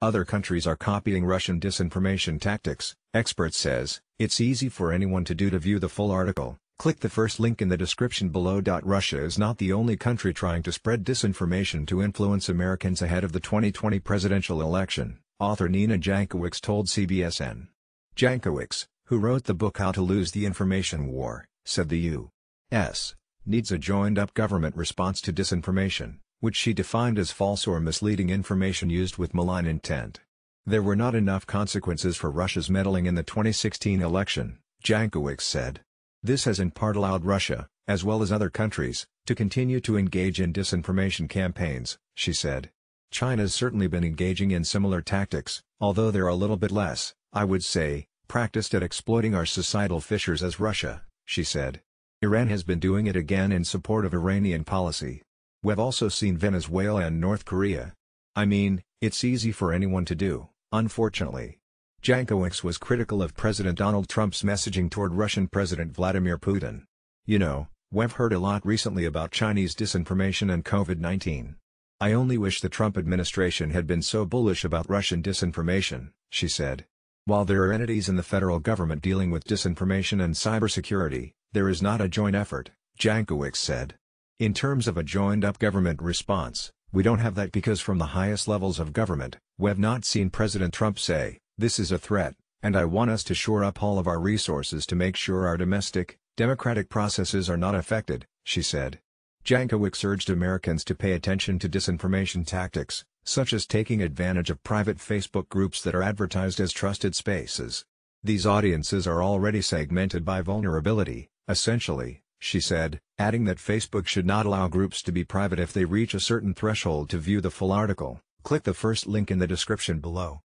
Other countries are copying Russian disinformation tactics, expert says. It's easy for anyone to view the full article. Click the first link in the description below. Russia is not the only country trying to spread disinformation to influence Americans ahead of the 2020 presidential election, author Nina Jankowicz told CBSN. Jankowicz, who wrote the book How to Lose the Information War, said the U.S. needs a joined-up government response to disinformation, which she defined as false or misleading information used with malign intent. There were not enough consequences for Russia's meddling in the 2016 election, Jankowicz said. This has in part allowed Russia, as well as other countries, to continue to engage in disinformation campaigns, she said. China's certainly been engaging in similar tactics, although they're a little bit less, I would say, practiced at exploiting our societal fissures as Russia, she said. Iran has been doing it again in support of Iranian policy. We've also seen Venezuela and North Korea. I mean, it's easy for anyone to do, unfortunately. Jankowicz was critical of President Donald Trump's messaging toward Russian President Vladimir Putin. You know, we've heard a lot recently about Chinese disinformation and COVID-19. I only wish the Trump administration had been so bullish about Russian disinformation, she said. While there are entities in the federal government dealing with disinformation and cybersecurity, there is not a joint effort, Jankowicz said. In terms of a joined-up government response, we don't have that because from the highest levels of government, we've not seen President Trump say, "This is a threat, and I want us to shore up all of our resources to make sure our domestic, democratic processes are not affected," she said. Jankowicz urged Americans to pay attention to disinformation tactics, such as taking advantage of private Facebook groups that are advertised as trusted spaces. These audiences are already segmented by vulnerability, essentially, she said, adding that Facebook should not allow groups to be private if they reach a certain threshold to view the full article. Click the first link in the description below.